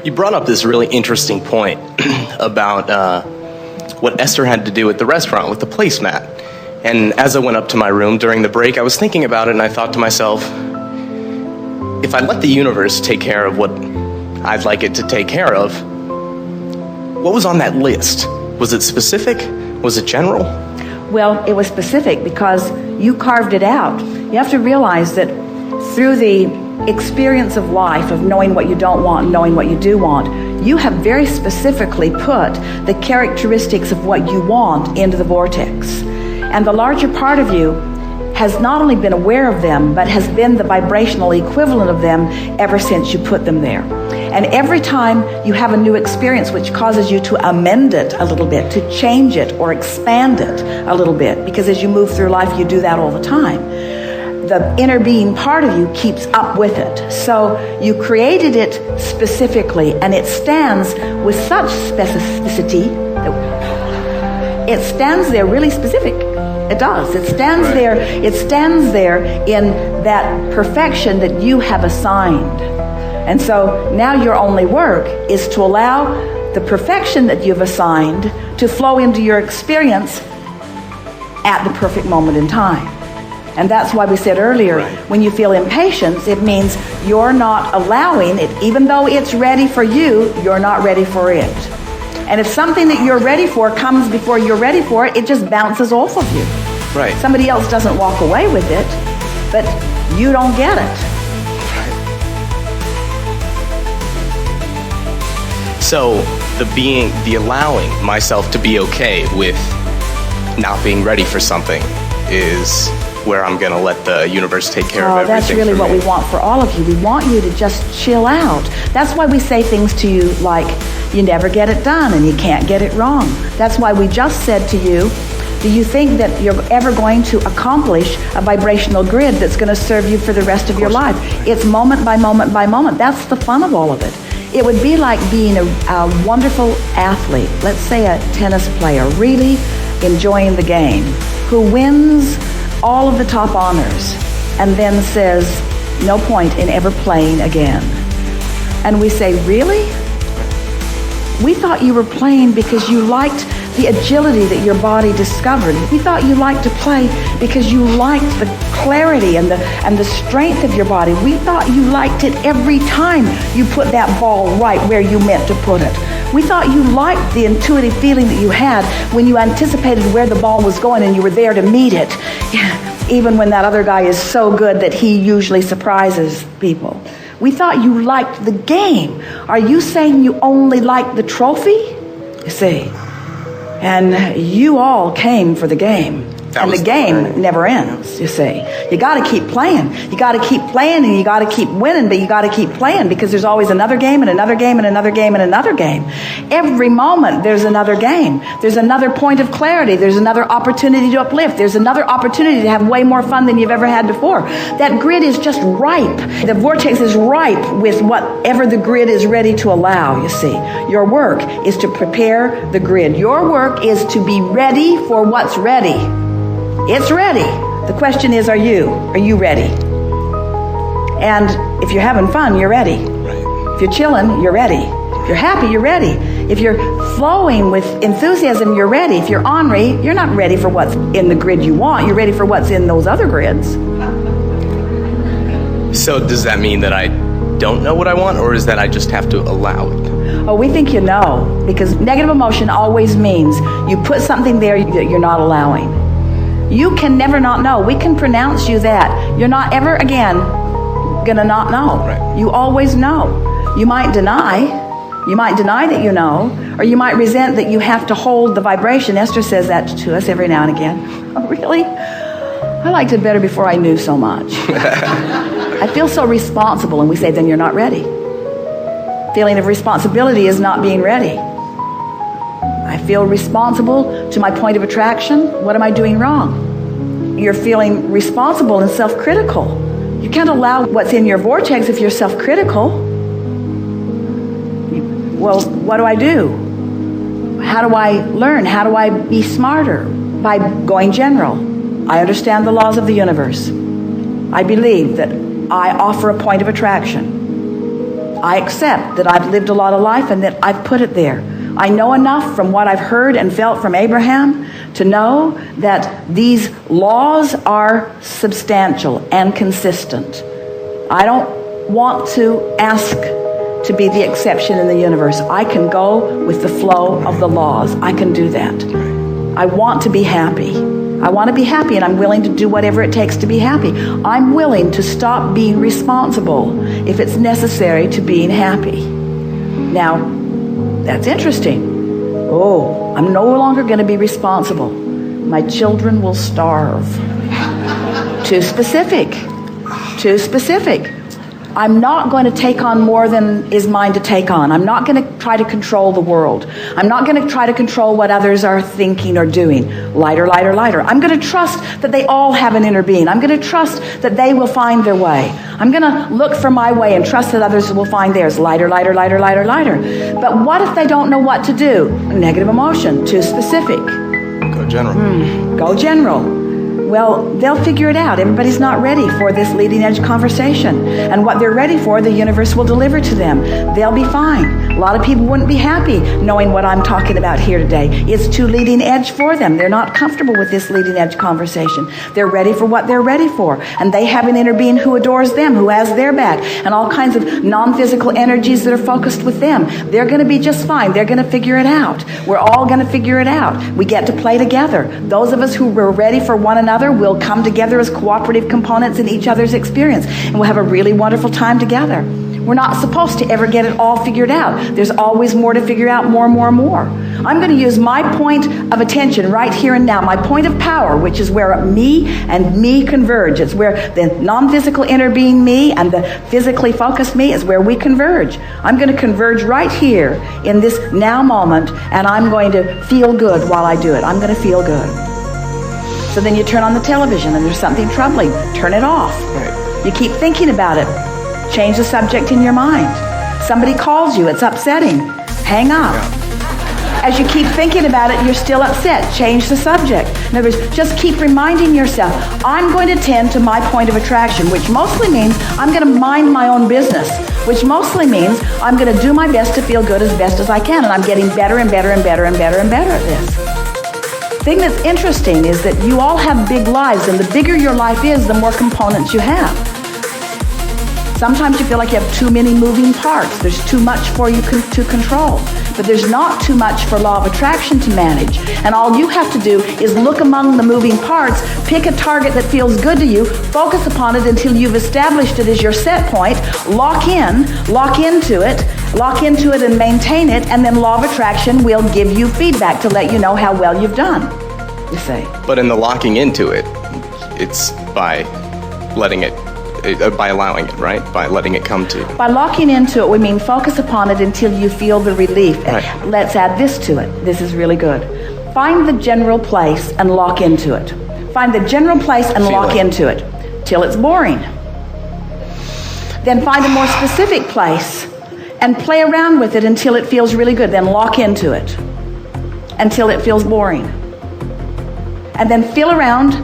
You brought up this really interesting point about what Esther had to do with the restaurant, with the placemat. And as I went up to my room during the break, I was thinking about it, and I thought to myself, if I let the universe take care of what I'd like it to take care of, what was on that list? Was it specific? Was it general? Well, it was specific because you carved it out. You have to realize that through the experience of life, of knowing what you don't want, knowing what you do want, you have very specifically put the characteristics of what you want into the vortex. And the larger part of you has not only been aware of them, but has been the vibrational equivalent of them ever since you put them there. And every time you have a new experience which causes you to amend it a little bit, to change it or expand it a little bit, because as you move through life, you do that all the time. The inner being part of you keeps up with it. So you created it specifically, and it stands with such specificity. It stands there really specific. It does. It stands there. It stands there in that perfection that you have assigned. And so now your only work is to allow the perfection that you've assigned to flow into your experience at the perfect moment in time. And that's why we said earlier, when you feel impatience, it means you're not allowing it. Even though it's ready for you, you're not ready for it. And if something that you're ready for comes before you're ready for it, it just bounces off of you. Right. Somebody else doesn't walk away with it, but you don't get it. So the allowing myself to be okay with not being ready for something is where I'm going to let the universe take care of everything. That's really what we want for all of you. We want you to just chill out. That's why we say things to you like, you never get it done and you can't get it wrong. That's why we just said to you, do you think that you're ever going to accomplish a vibrational grid that's going to serve you for the rest of your life? It's moment by moment by moment. That's the fun of all of it. It would be like being a wonderful athlete, let's say a tennis player, really enjoying the game, who wins all of the top honors and then says, no point in ever playing again. And we say, really? We thought you were playing because you liked the agility that your body discovered. We thought you liked to play because you liked the clarity and the strength of your body. We thought you liked it every time you put that ball right where you meant to put it. We thought you liked the intuitive feeling that you had when you anticipated where the ball was going and you were there to meet it. Even when that other guy is so good that he usually surprises people. We thought you liked the game. Are you saying you only liked the trophy? You see. And you all came for the game. And the game never ends, you see. You got to keep playing. You got to keep playing and you got to keep winning, but you got to keep playing because there's always another game and another game and another game and another game. Every moment there's another game. There's another point of clarity. There's another opportunity to uplift. There's another opportunity to have way more fun than you've ever had before. That grid is just ripe. The vortex is ripe with whatever the grid is ready to allow, you see. Your work is to prepare the grid. Your work is to be ready for what's ready. It's ready. The question is, are you ready? And if you're having fun, you're ready. Right. If you're chilling, you're ready. If you're happy, you're ready. If you're flowing with enthusiasm, you're ready. If you're ornery, you're not ready for what's in the grid you want. You're ready for what's in those other grids. So does that mean that I don't know what I want, or is that I just have to allow it? Oh, we think you know, because negative emotion always means you put something there that you're not allowing. You can never not know. We can pronounce you that. You're not ever again gonna not know. Right. You always know. You might deny. You might deny that you know, or you might resent that you have to hold the vibration. Esther says that to us every now and again. Oh, really? I liked it better before I knew so much. I feel so responsible, and we say, then you're not ready. Feeling of responsibility is not being ready. I feel responsible to my point of attraction. What am I doing wrong? You're feeling responsible and self-critical. You can't allow what's in your vortex if you're self-critical. Well, what do I do? How do I learn? How do I be smarter? By going general. I understand the laws of the universe. I believe that I offer a point of attraction. I accept that I've lived a lot of life and that I've put it there. I know enough from what I've heard and felt from Abraham to know that these laws are substantial and consistent. I don't want to ask to be the exception in the universe. I can go with the flow of the laws. I can do that. I want to be happy. I want to be happy, and I'm willing to do whatever it takes to be happy. I'm willing to stop being responsible if it's necessary to being happy. Now, that's interesting. Oh, I'm no longer going to be responsible. My children will starve. Too specific. Too specific. I'm not going to take on more than is mine to take on. I'm not going to try to control the world. I'm not going to try to control what others are thinking or doing. Lighter, lighter, lighter. I'm going to trust that they all have an inner being. I'm going to trust that they will find their way. I'm going to look for my way and trust that others will find theirs. Lighter, lighter, lighter, lighter, lighter. But what if they don't know what to do? Negative emotion. Too specific. Go general. Go general. Well, they'll figure it out. Everybody's not ready for this leading edge conversation. And what they're ready for, the universe will deliver to them. They'll be fine. A lot of people wouldn't be happy knowing what I'm talking about here today. It's too leading edge for them. They're not comfortable with this leading edge conversation. They're ready for what they're ready for. And they have an inner being who adores them, who has their back, and all kinds of non-physical energies that are focused with them. They're going to be just fine. They're going to figure it out. We're all going to figure it out. We get to play together. Those of us who were ready for one another will come together as cooperative components in each other's experience, and we'll have a really wonderful time together. We're not supposed to ever get it all figured out. There's always more to figure out, more. I'm going to use my point of attention right here and now, my point of power, which is where me and me converge. It's where the non-physical inner being me and the physically focused me is where we converge. I'm going to converge right here in this now moment, and I'm going to feel good while I do it. I'm going to feel good. So then you turn on the television and there's something troubling. Turn it off. Right. You keep thinking about it. Change the subject in your mind. Somebody calls you. It's upsetting. Hang up. Yeah. As you keep thinking about it, you're still upset. Change the subject. In other words, just keep reminding yourself, I'm going to tend to my point of attraction, which mostly means I'm going to mind my own business, which mostly means I'm going to do my best to feel good as best as I can, and I'm getting better and better and better and better and better at this. The thing that's interesting is that you all have big lives, and the bigger your life is, the more components you have. Sometimes you feel like you have too many moving parts. There's too much for you to control. But there's not too much for law of attraction to manage. And all you have to do is look among the moving parts, pick a target that feels good to you, focus upon it until you've established it as your set point, lock into it and maintain it, and then law of attraction will give you feedback to let you know how well you've done, you say. But in the locking into it, it's by letting it, by allowing it, right? By letting it come to you. By locking into it, we mean focus upon it until you feel the relief. Right. Let's add this to it. This is really good. Find the general place and lock into it. Find the general place and lock into it till it's boring. Then find a more specific place and play around with it until it feels really good. Then lock into it until it feels boring. And then feel around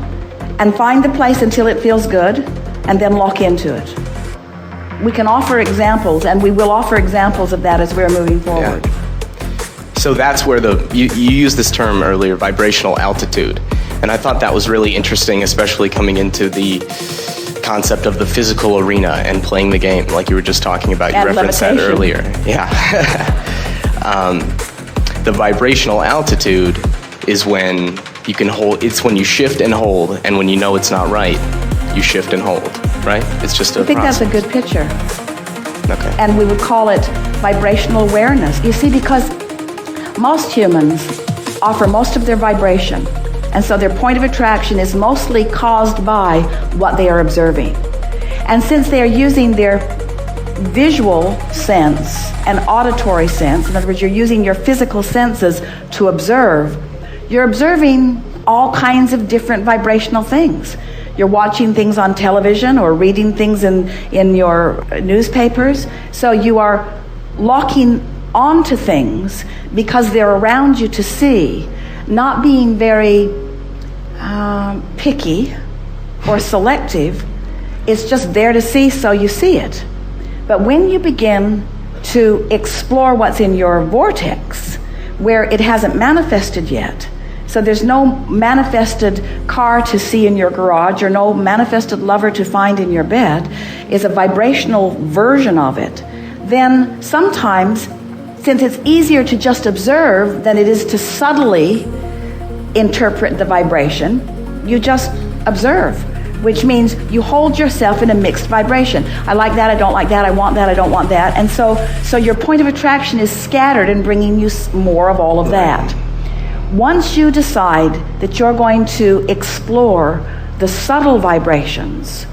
and find the place until it feels good, and then lock into it. We can offer examples, and we will offer examples of that as we're moving forward. Yeah. So that's where you used this term earlier, vibrational altitude. And I thought that was really interesting, especially coming into the concept of the physical arena and playing the game, like you were just talking about. You referenced that earlier. Yeah. The vibrational altitude is when you can hold, it's when you shift and hold, and when you know it's not right, you shift and hold, right? It's just a process. That's a good picture. Okay. And we would call it vibrational awareness. You see, because most humans offer most of their vibration, and so their point of attraction is mostly caused by what they are observing. And since they are using their visual sense and auditory sense, in other words, you're using your physical senses to observe, you're observing all kinds of different vibrational things. You're watching things on television or reading things in your newspapers. So you are locking onto things because they're around you to see, not being very picky or selective. It's just there to see, so you see it. But when you begin to explore what's in your vortex, where it hasn't manifested yet, so there's no manifested car to see in your garage or no manifested lover to find in your bed, is a vibrational version of it, then sometimes, since it's easier to just observe than it is to subtly interpret the vibration, you just observe, which means you hold yourself in a mixed vibration. I like that, I don't like that, I want that, I don't want that. And so your point of attraction is scattered and bringing you more of all of that. Once you decide that you're going to explore the subtle vibrations,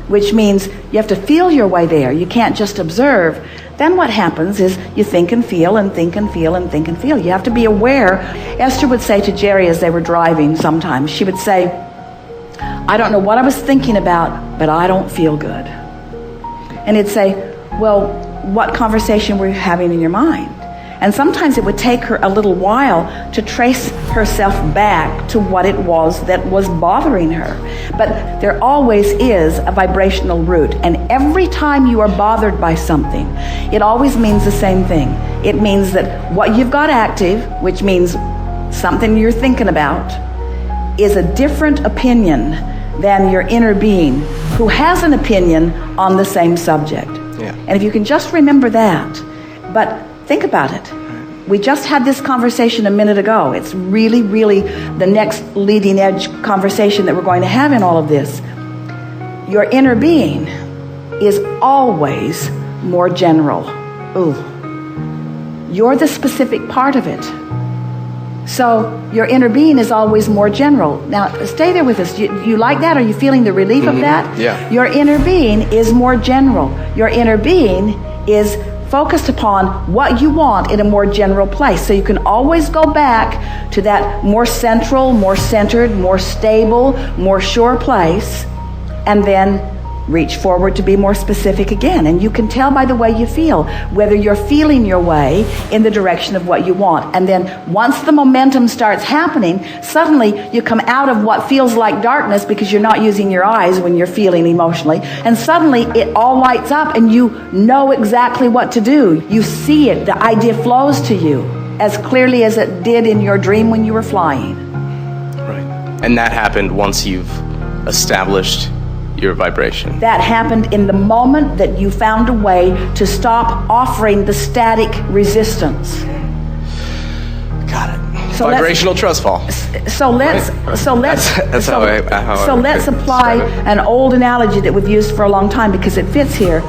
which means you have to feel your way there, you can't just observe, then what happens is you think and feel and think and feel and think and feel. You have to be aware. Esther would say to Jerry as they were driving sometimes, she would say, I don't know what I was thinking about, but I don't feel good. And he'd say, well, what conversation were you having in your mind? And sometimes it would take her a little while to trace herself back to what it was that was bothering her. But there always is a vibrational root. And every time you are bothered by something, it always means the same thing. It means that what you've got active, which means something you're thinking about, is a different opinion than your inner being, who has an opinion on the same subject. Yeah. And if you can just remember that, but think about it. We just had this conversation a minute ago. It's really, really the next leading edge conversation that we're going to have in all of this. Your inner being is always more general. Ooh. You're the specific part of it. So your inner being is always more general. Now, stay there with us. You like that? Are you feeling the relief of that? Yeah. Your inner being is more general. Your inner being is focused upon what you want in a more general place. So you can always go back to that more central, more centered, more stable, more sure place, and then reach forward to be more specific again. And you can tell by the way you feel whether you're feeling your way in the direction of what you want. And then once the momentum starts happening, suddenly you come out of what feels like darkness because you're not using your eyes when you're feeling emotionally. And suddenly it all lights up and you know exactly what to do. You see it. The idea flows to you as clearly as it did in your dream when you were flying. Right. And that happened once you've established your vibration. That happened in the moment that you found a way to stop offering the static resistance. Got it. So Vibrational trust fall. So let's apply an old analogy that we've used for a long time because it fits here.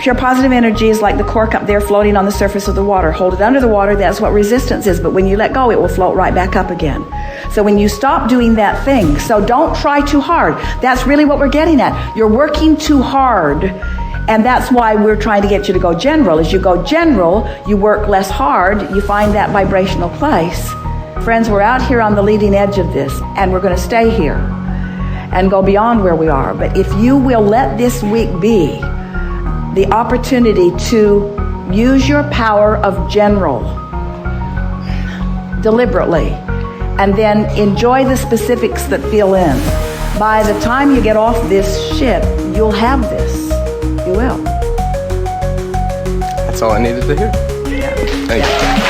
Pure positive energy is like the cork up there floating on the surface of the water. Hold it under the water, that's what resistance is. But when you let go, it will float right back up again. So when you stop doing that thing, so don't try too hard. That's really what we're getting at. You're working too hard. And that's why we're trying to get you to go general. As you go general, you work less hard, you find that vibrational place. Friends, we're out here on the leading edge of this, and we're going to stay here and go beyond where we are. But if you will let this week be the opportunity to use your power of general deliberately, and then enjoy the specifics that fill in. By the time you get off this ship, you'll have this. You will. That's all I needed to hear. Yeah. Thank you.